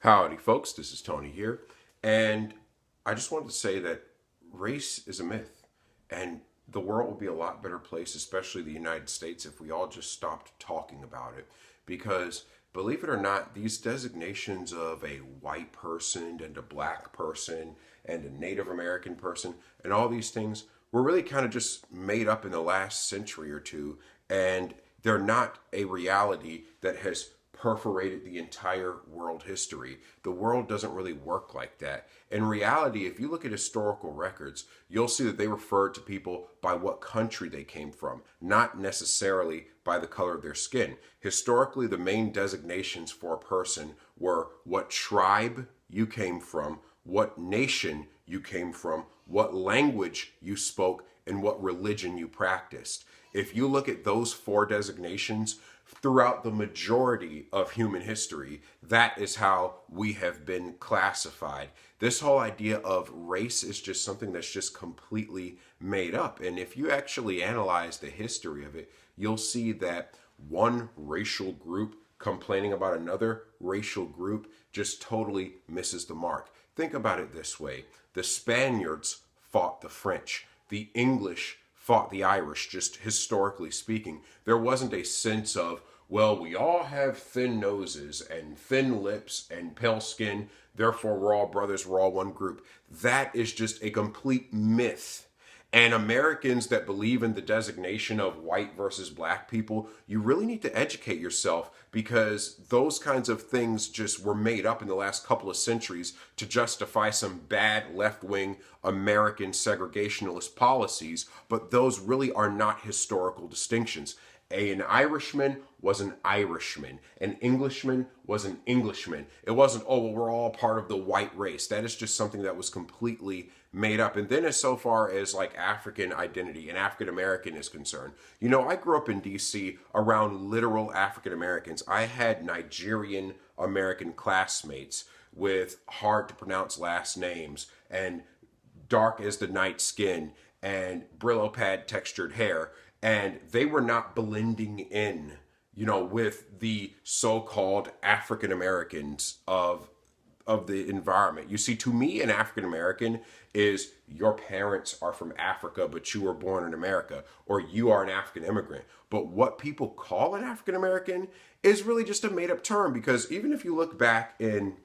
Howdy, folks. This is Tony here. And I just wanted to say that race is a myth. And the world would be a lot better place, especially the United States, if we all just stopped talking about it. Because believe it or not, these designations of a white person and a black person and a Native American person and all these things were really kind of just made up in the last century or two. And they're not a reality that has perforated the entire world history. The world doesn't really work like that. In reality, if you look at historical records, you'll see that they referred to people by what country they came from, not necessarily by the color of their skin. Historically, the main designations for a person were what tribe you came from, what nation you came from, what language you spoke, and what religion you practiced. If you look at those four designations throughout the majority of human history, that is how we have been classified. This whole idea of race is just something that's just completely made up. And if you actually analyze the history of it, you'll see that one racial group complaining about another racial group just totally misses the mark. Think about it this way: the Spaniards fought the French, the English fought the Irish. Just historically speaking, there wasn't a sense of, well, we all have thin noses and thin lips and pale skin, therefore we're all brothers, we're all one group. That is just a complete myth. And Americans that believe in the designation of white versus black people, you really need to educate yourself, because those kinds of things just were made up in the last couple of centuries to justify some bad left-wing American segregationist policies, but those really are not historical distinctions. An Irishman was an Irishman. An Englishman was an Englishman. It wasn't, oh, well, we're all part of the white race. That is just something that was completely made up. And then as so far as like African identity and African American is concerned, I grew up in DC around literal African Americans. I had Nigerian American classmates with hard to pronounce last names and dark as the night skin and Brillo pad textured hair, and they were not blending in, with the so-called African Americans of the environment. You see, to me, an African American is your parents are from Africa, but you were born in America, or you are an African immigrant. But what people call an African American is really just a made up term, because even if you look back in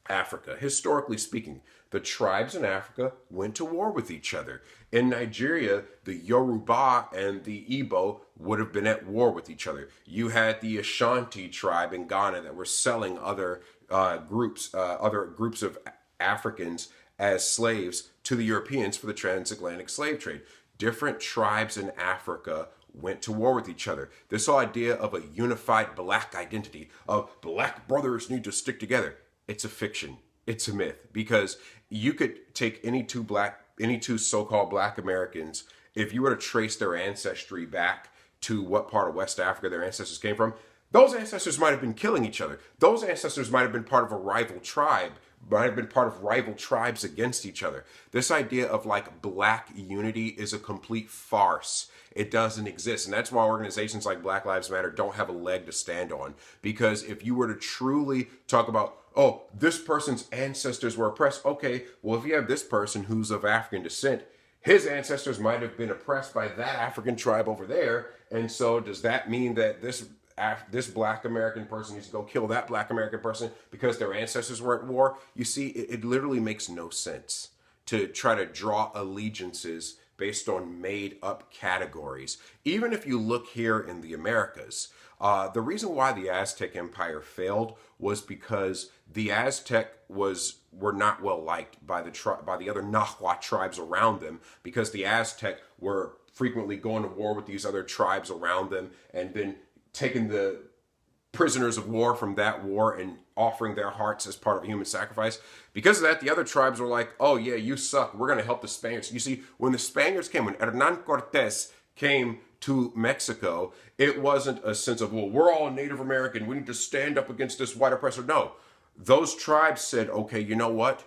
Africa, historically speaking, the tribes in Africa went to war with each other. In Nigeria, the Yoruba and the Igbo would have been at war with each other. You had the Ashanti tribe in Ghana that were selling other groups of Africans as slaves to the Europeans for the transatlantic slave trade. Different tribes in Africa went to war with each other. This whole idea of a unified black identity, of black brothers need to stick together, it's a fiction. It's a myth, because you could take any two so-called black Americans, if you were to trace their ancestry back to what part of West Africa their ancestors came from, those ancestors might have been killing each other. Those ancestors might have been part of a rival tribe, might have been part of rival tribes against each other. This idea of like black unity is a complete farce. It doesn't exist. And that's why organizations like Black Lives Matter don't have a leg to stand on. Because if you were to truly talk about, oh, this person's ancestors were oppressed. Okay, well, if you have this person who's of African descent, his ancestors might have been oppressed by that African tribe over there. And so does that mean that this black American person needs to go kill that black American person because their ancestors were at war? You see, it literally makes no sense to try to draw allegiances based on made up categories. Even if you look here in the Americas, the reason why the Aztec Empire failed was because the Aztec were not well liked by the other Nahua tribes around them, because the Aztec were frequently going to war with these other tribes around them and then taking the prisoners of war from that war and offering their hearts as part of a human sacrifice. Because of that, the other tribes were like, oh yeah, you suck, we're going to help the Spaniards. You see, when the Spaniards came, when Hernan Cortez came to Mexico, it wasn't a sense of, well, we're all Native American, we need to stand up against this white oppressor. No, those tribes said, okay, you know what?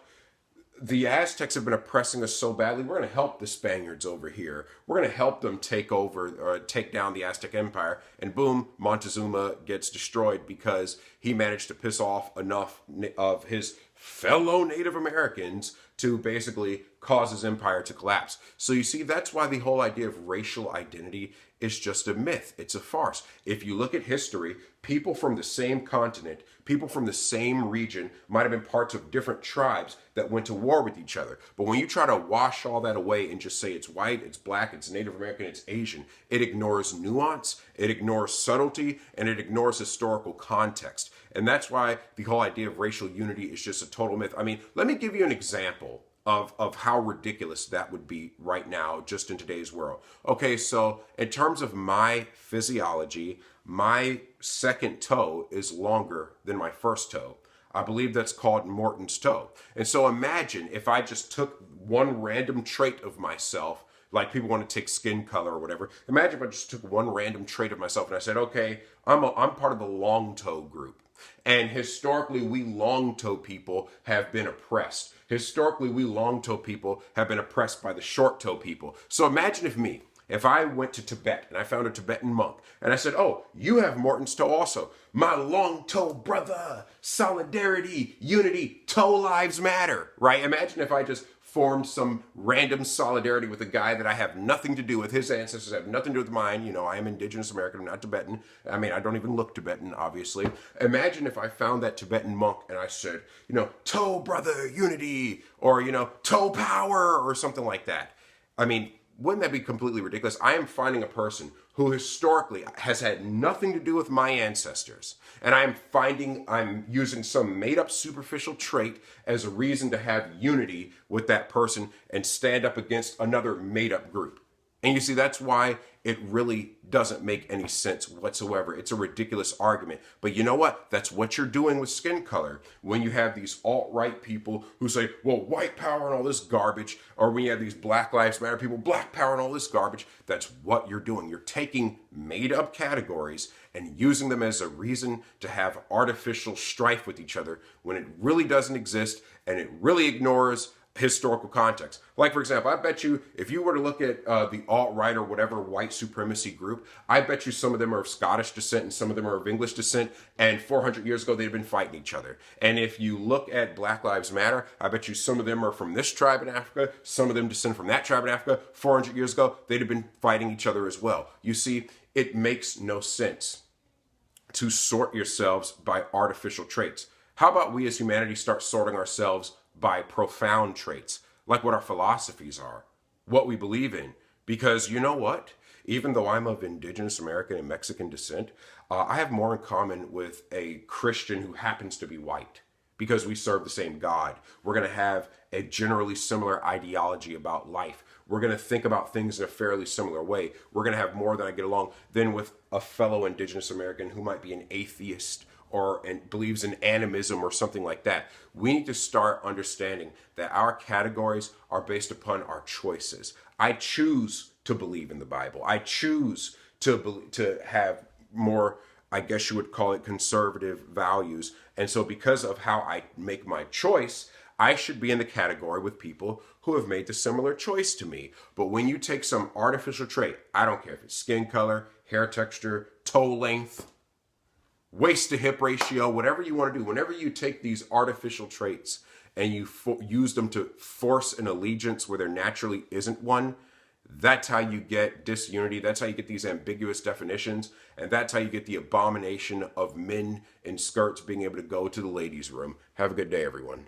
the Aztecs have been oppressing us so badly. We're going to help the Spaniards over here. We're going to help them take over or take down the Aztec Empire. And boom, Montezuma gets destroyed because he managed to piss off enough of his fellow Native Americans to basically cause his empire to collapse. So you see, that's why the whole idea of racial identity is just a myth. It's a farce. If you look at history, people from the same continent, people from the same region might have been parts of different tribes that went to war with each other. But when you try to wash all that away and just say it's white, it's black, it's Native American, it's Asian, it ignores nuance, it ignores subtlety, and it ignores historical context. And that's why the whole idea of racial unity is just a total myth. I mean, let me give you an example of how ridiculous that would be right now, just in today's world. Okay, so in terms of my physiology, my second toe is longer than my first toe. I believe that's called Morton's toe. And so imagine if I just took one random trait of myself, like people want to take skin color or whatever. Imagine if I just took one random trait of myself and I said, okay, I'm part of the long toe group. And historically, we long toe people have been oppressed. Historically, we long toe people have been oppressed by the short toe people. So imagine if I went to Tibet and I found a Tibetan monk and I said, oh, you have Morton's toe also. My long toe brother, solidarity, unity, toe lives matter, right? Imagine if I just formed some random solidarity with a guy that I have nothing to do with. His ancestors have nothing to do with mine. You know, I am indigenous American, I'm not Tibetan. I mean, I don't even look Tibetan, obviously. Imagine if I found that Tibetan monk and I said, you know, toe brother unity, or, you know, toe power, or something like that. I mean, wouldn't that be completely ridiculous? I am finding a person who historically has had nothing to do with my ancestors, and I'm using some made up superficial trait as a reason to have unity with that person and stand up against another made up group. And you see, that's why it really doesn't make any sense whatsoever. It's a ridiculous argument. But you know what? That's what you're doing with skin color. When you have these alt-right people who say, well, white power and all this garbage, or when you have these Black Lives Matter people, black power and all this garbage, that's what you're doing. You're taking made-up categories and using them as a reason to have artificial strife with each other when it really doesn't exist, and it really ignores historical context. Like, for example, I bet you if you were to look at the alt-right or whatever white supremacy group, I bet you some of them are of Scottish descent and some of them are of English descent, and 400 years ago they'd been fighting each other. And if you look at Black Lives Matter, I bet you some of them are from this tribe in Africa, some of them descend from that tribe in Africa. 400 years ago, they'd have been fighting each other as well. You see, it makes no sense to sort yourselves by artificial traits. How about we as humanity start sorting ourselves by profound traits, like what our philosophies are, what we believe in? Because you know what? Even though I'm of indigenous American and Mexican descent, I have more in common with a Christian who happens to be white, because we serve the same God. We're going to have a generally similar ideology about life. We're going to think about things in a fairly similar way. We're going to have more than I get along than with a fellow indigenous American who might be an atheist or believes in animism or something like that. We need to start understanding that our categories are based upon our choices. I choose to believe in the Bible. I choose to have more, I guess you would call it, conservative values. And so because of how I make my choice, I should be in the category with people who have made the similar choice to me. But when you take some artificial trait, I don't care if it's skin color, hair texture, toe length, waist to hip ratio, whatever you want to do, whenever you take these artificial traits and you use them to force an allegiance where there naturally isn't one, that's how you get disunity. That's how you get these ambiguous definitions. And that's how you get the abomination of men in skirts being able to go to the ladies' room. Have a good day, everyone.